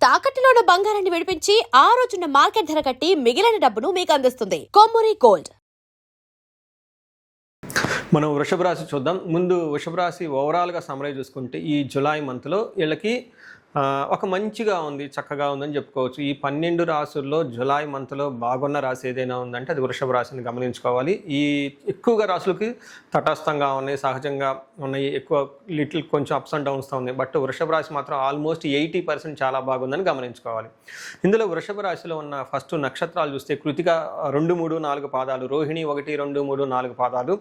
తాకట్టులో ఉన్న బంగారాన్ని విడిపించి ఆ రోజున్న మార్కెట్ ధర కట్టి మిగిలిన డబ్బును మీకు అందిస్తుంది కొమ్మూరి గోల్డ్. మనం వృషభ రాశి చూద్దాం. ముందు వృషభ రాశి ఓవరాల్గా సమరై చూసుకుంటే ఈ జులై మంత్లో వీళ్ళకి ఒక మంచిగా ఉంది, చక్కగా ఉందని చెప్పుకోవచ్చు. ఈ 12 రాశుల్లో జులై మంత్లో బాగున్న రాశి ఏదైనా ఉందంటే అది వృషభ రాశిని గమనించుకోవాలి. ఈ ఎక్కువగా రాశులకి తటస్థంగా ఉన్నాయి, సహజంగా ఉన్నాయి, ఎక్కువ కొంచెం అప్స్ అండ్ డౌన్స్తో ఉన్నాయి. బట్ వృషభ రాశి మాత్రం ఆల్మోస్ట్ 80% చాలా బాగుందని గమనించుకోవాలి. ఇందులో వృషభ రాశిలో ఉన్న ఫస్ట్ నక్షత్రాలు చూస్తే కృతిక 2, 3, 4 పాదాలు, రోహిణి 1, 2, 3, 4 పాదాలు,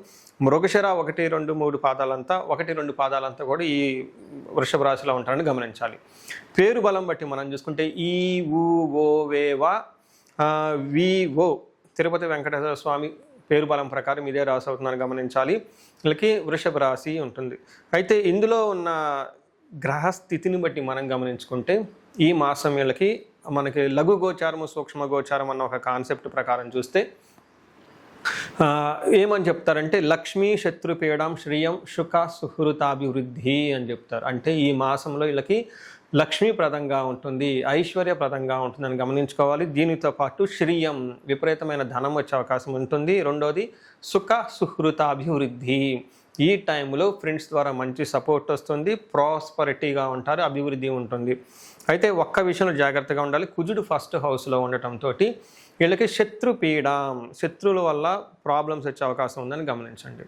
మృగశిర 1, 2, 3 పాదాలంతా 1, 2 పాదాలంతా కూడా ఈ వృషభ రాశిలో ఉంటారని గమనించాలి. పేరు బలం బట్టి మనం చూసుకుంటే ఈ ఊ ఓ వేవా వి ఓ తిరుపతి వెంకటేశ్వర స్వామి పేరు బలం ప్రకారం ఇదే రాశి అవుతుందని గమనించాలి. వీళ్ళకి వృషభ రాశి ఉంటుంది. అయితే ఇందులో ఉన్న గ్రహస్థితిని బట్టి మనం గమనించుకుంటే ఈ మాసం వీళ్ళకి మనకి లఘు గోచారము సూక్ష్మ గోచారం అన్న ఒక కాన్సెప్ట్ ప్రకారం చూస్తే ఏమని చెప్తారంటే లక్ష్మీ శత్రుపీడం శ్రియం శుక సుహృతాభివృద్ధి అని చెప్తారు. అంటే ఈ మాసంలో వీళ్ళకి లక్ష్మీప్రదంగా ఉంటుంది, ఐశ్వర్యప్రదంగా ఉంటుందని గమనించుకోవాలి. దీనితో పాటు శ్రియం విపరీతమైన ధనం వచ్చే అవకాశం ఉంటుంది. రెండోది సుఖ సుహృతాభివృద్ధి, ఈ టైంలో ఫ్రెండ్స్ ద్వారా మంచి సపోర్ట్ వస్తుంది, ప్రాస్పరిటీగా ఉంటారు, అభివృద్ధి ఉంటుంది. అయితే ఒక్క విషయంలో జాగ్రత్తగా ఉండాలి. కుజుడు ఫస్ట్ హౌస్లో ఉండటంతో వీళ్ళకి శత్రువుల వల్ల ప్రాబ్లమ్స్ వచ్చే అవకాశం ఉందని గమనించండి.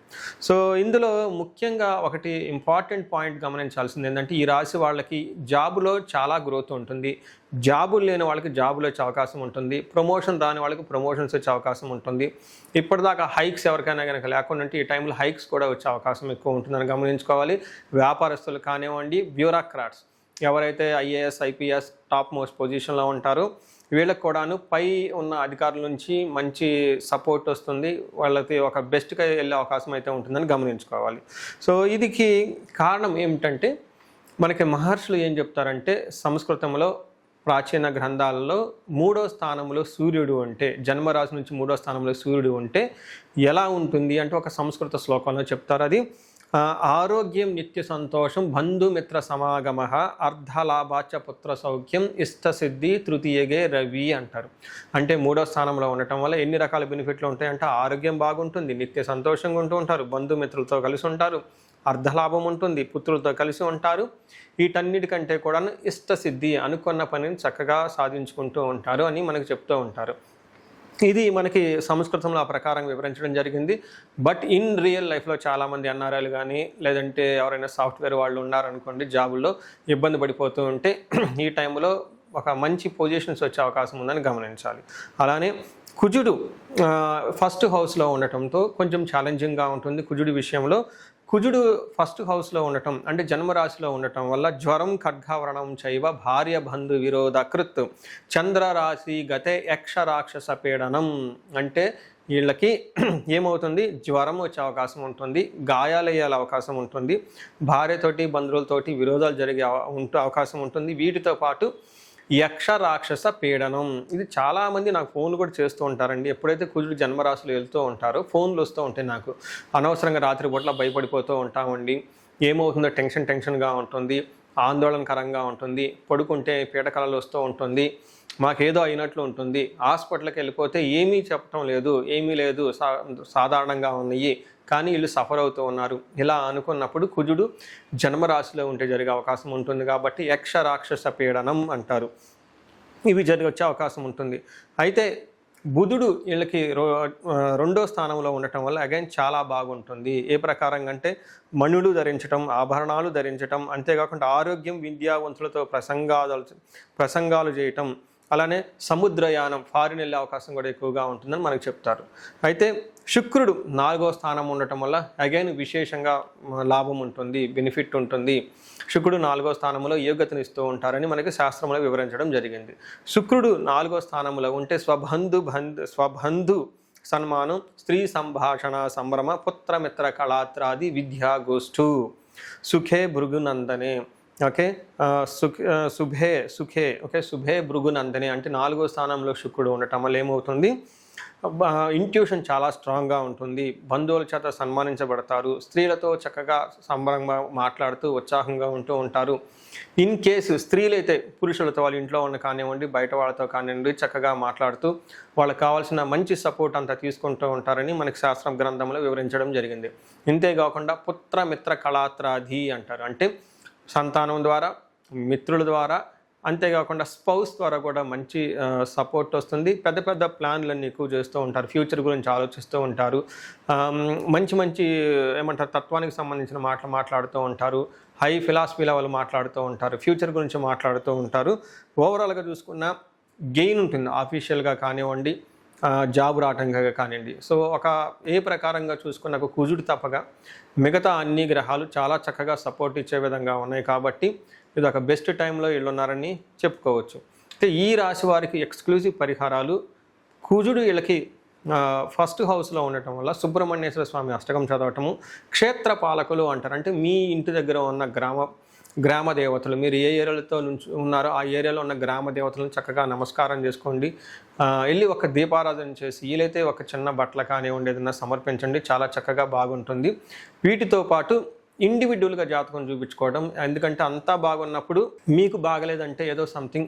సో ఇందులో ముఖ్యంగా ఒకటి ఇంపార్టెంట్ పాయింట్ గమనించాల్సింది ఏంటంటే ఈ రాశి వాళ్ళకి జాబులో చాలా గ్రోత్ ఉంటుంది, జాబులు లేని వాళ్ళకి జాబులు వచ్చే అవకాశం ఉంటుంది, ప్రమోషన్ రాని వాళ్ళకి ప్రమోషన్స్ వచ్చే అవకాశం ఉంటుంది. ఇప్పటిదాకా హైక్స్ ఎవరికైనా కనుక లేకుండా ఈ టైంలో హైక్స్ కూడా వచ్చే అవకాశం ఎక్కువ ఉంటుందని గమనించుకోవాలి. వ్యాపారస్తులు కానివ్వండి, బ్యూరోక్రాట్స్ ఎవరైతే ఐఏఎస్ ఐపీఎస్ టాప్ మోస్ట్ పొజిషన్లో ఉంటారో వీళ్ళకి కూడాను పై ఉన్న అధికారుల నుంచి మంచి సపోర్ట్ వస్తుంది, వాళ్ళకి ఒక బెస్ట్గా వెళ్ళే అవకాశం అయితే ఉంటుందని గమనించుకోవాలి. సో ఇదికి కారణం ఏమిటంటే మనకి మహర్షులు ఏం చెప్తారంటే సంస్కృతంలో ప్రాచీన గ్రంథాలలో 3వ స్థానంలో సూర్యుడు ఉంటే, జన్మరాశి నుంచి 3వ స్థానంలో సూర్యుడు ఉంటే ఎలా ఉంటుంది అంటే ఒక సంస్కృత శ్లోకంలో చెప్తారు. అది ఆరోగ్యం నిత్య సంతోషం బంధుమిత్ర సమాగమ అర్ధలాభాచ పుత్ర సౌఖ్యం ఇష్టసిద్ధి తృతీయగే రవి అంటారు. అంటే 3వ స్థానంలో ఉండటం వల్ల ఎన్ని రకాల బెనిఫిట్లు ఉంటాయంటే ఆరోగ్యం బాగుంటుంది, నిత్య సంతోషంగా ఉంటూ ఉంటారు, బంధుమిత్రులతో కలిసి ఉంటారు, అర్ధలాభం ఉంటుంది, పుత్రులతో కలిసి ఉంటారు, వీటన్నిటికంటే కూడా ఇష్టసిద్ధి అనుకున్న పనిని చక్కగా సాధించుకుంటూ ఉంటారు అని మనకు చెప్తూ ఉంటారు. ఇది మనకి సంస్కృతంలో ఆ ప్రకారం వివరించడం జరిగింది. బట్ ఇన్ రియల్ లైఫ్లో చాలామంది ఎన్ఆర్ఐలు కానీ లేదంటే ఎవరైనా సాఫ్ట్వేర్ వాళ్ళు ఉన్నారనుకోండి, జాబుల్లో ఇబ్బంది పడిపోతూ ఉంటే ఈ టైంలో ఒక మంచి పొజిషన్స్ వచ్చే అవకాశం ఉందని గమనించాలి. అలానే కుజుడు ఫస్ట్ హౌస్లో ఉండటంతో కొంచెం ఛాలెంజింగ్గా ఉంటుంది. కుజుడి విషయంలో కుజుడు ఫస్ట్ హౌస్లో ఉండటం అంటే జన్మరాశిలో ఉండటం వల్ల జ్వరం ఖడ్గావరణం చైవ భార్య బంధు విరోధ కృత్ చంద్రరాశి గతే యక్ష రాక్షస పీడనం అంటే వీళ్ళకి ఏమవుతుంది, జ్వరం వచ్చే అవకాశం ఉంటుంది, గాయాలయ్యే అవకాశం ఉంటుంది, భార్యతోటి బంధువులతోటి విరోధాలు జరిగే అవకాశం ఉంటుంది. వీటితో పాటు యక్ష రాక్షస పీడనం, ఇది చాలామంది నాకు ఫోన్లు కూడా చేస్తూ ఉంటారండి. ఎప్పుడైతే కుజుడు జన్మరాశులు వెళ్తూ ఉంటారో ఫోన్లు వస్తూ ఉంటాయి నాకు, అనవసరంగా రాత్రిపూట్ల భయపడిపోతూ ఉంటామండి, ఏమవుతుందో టెన్షన్గా ఉంటుంది, ఆందోళనకరంగా ఉంటుంది, పడుకుంటే పీడకలలు వస్తూ ఉంటుంది, మాకేదో అయినట్లు ఉంటుంది, హాస్పిటల్కి వెళ్ళిపోతే ఏమీ చెప్పటం లేదు, ఏమీ లేదు, సాధారణంగా ఉన్నాయి, కానీ వీళ్ళు సఫర్ అవుతూ ఉన్నారు. ఇలా అనుకున్నప్పుడు కుజుడు జన్మరాశిలో ఉంటే జరిగే అవకాశం ఉంటుంది. కాబట్టి యక్ష రాక్షస పీడనం అంటారు, ఇవి వచ్చే అవకాశం ఉంటుంది. అయితే బుధుడు వీళ్ళకి 2వ స్థానంలో ఉండటం వల్ల అగైన్ చాలా బాగుంటుంది. ఏ ప్రకారంగా అంటే మణులు ధరించటం, ఆభరణాలు ధరించటం, అంతేకాకుండా ఆరోగ్యం, విద్యావంతులతో ప్రసంగాలు చేయటం, అలానే సముద్రయానం, ఫారిన్ వెళ్ళే అవకాశం కూడా ఎక్కువగా ఉంటుందని మనకు చెప్తారు. అయితే శుక్రుడు 4వ స్థానం ఉండటం వల్ల అగైన్ విశేషంగా లాభం ఉంటుంది, బెనిఫిట్ ఉంటుంది. శుక్రుడు 4వ స్థానంలో యోగ్యతను ఇస్తూ ఉంటారని మనకి శాస్త్రంలో వివరించడం జరిగింది. శుక్రుడు 4వ స్థానంలో ఉంటే స్వబంధు సన్మానం, స్త్రీ సంభాషణ సంభ్రమ, పుత్రమిత్ర కళాత్రాది విద్యాగోష్ఠు, సుఖే భృగునందనే, ఓకే, సుఖే భృగునందనే అంటే 4వ స్థానంలో శుక్రుడు ఉండటం వల్ల ఏమవుతుంది, ఇంట్యూషన్ చాలా స్ట్రాంగ్గా ఉంటుంది, బంధువుల చేత సన్మానించబడతారు, స్త్రీలతో చక్కగా సంబరంగా మాట్లాడుతూ ఉత్సాహంగా ఉంటూ ఉంటారు. ఇన్ కేసు స్త్రీలైతే పురుషులతో వాళ్ళ ఇంట్లో ఉన్న కానివ్వండి, బయట వాళ్ళతో కానివ్వండి, చక్కగా మాట్లాడుతూ వాళ్ళకి కావాల్సిన మంచి సపోర్ట్ అంతా తీసుకుంటూ ఉంటారని మనకి శాస్త్రం గ్రంథంలో వివరించడం జరిగింది. ఇంతేకాకుండా పుత్ర మిత్ర కళాత్రాధి అంటారు, అంటే సంతానం ద్వారా, మిత్రుల ద్వారా, అంతేకాకుండా స్పౌస్ ద్వారా కూడా మంచి సపోర్ట్ వస్తుంది. పెద్ద పెద్ద ప్లాన్లన్నీ ఎక్కువ చేస్తూ ఉంటారు, ఫ్యూచర్ గురించి ఆలోచిస్తూ ఉంటారు, మంచి మంచి ఏమంటారు తత్వానికి సంబంధించిన మాటలు మాట్లాడుతూ ఉంటారు, హై ఫిలాసఫీ లెవెల్ మాట్లాడుతూ ఉంటారు, ఫ్యూచర్ గురించి మాట్లాడుతూ ఉంటారు. ఓవరాల్గా చూసుకున్న గెయిన్ ఉంటుంది, ఆఫీషియల్గా కానివ్వండి, జాబ్ రావటంగా కానివ్వండి. సో ఏ ప్రకారంగా చూసుకున్న కుజుడు తప్పగా మిగతా అన్ని గ్రహాలు చాలా చక్కగా సపోర్ట్ ఇచ్చే విధంగా ఉన్నాయి. కాబట్టి ఇది ఒక బెస్ట్ టైంలో వీళ్ళు ఉన్నారని చెప్పుకోవచ్చు. అయితే ఈ రాశి వారికి ఎక్స్క్లూజివ్ పరిహారాలు, కుజుడు వీళ్ళకి ఫస్ట్ హౌస్లో ఉండటం వల్ల సుబ్రహ్మణ్యేశ్వర స్వామి అష్టకం చదవటము, క్షేత్ర పాలకులు అంటారు, అంటే మీ ఇంటి దగ్గర ఉన్న గ్రామ దేవతలు, మీరు ఏ ఏరియాలతో నుంచి ఉన్నారో ఆ ఏరియాలో ఉన్న గ్రామ దేవతలను చక్కగా నమస్కారం చేసుకోండి. వెళ్ళి ఒక దీపారాధన చేసి వీలైతే ఒక చిన్న బట్టలు కానివ్వండి ఏదైనా సమర్పించండి, చాలా చక్కగా బాగుంటుంది. వీటితో పాటు ఇండివిజువల్గా జాతకం చూపించుకోవడం, ఎందుకంటే అంతా బాగున్నప్పుడు మీకు బాగలేదంటే ఏదో సంథింగ్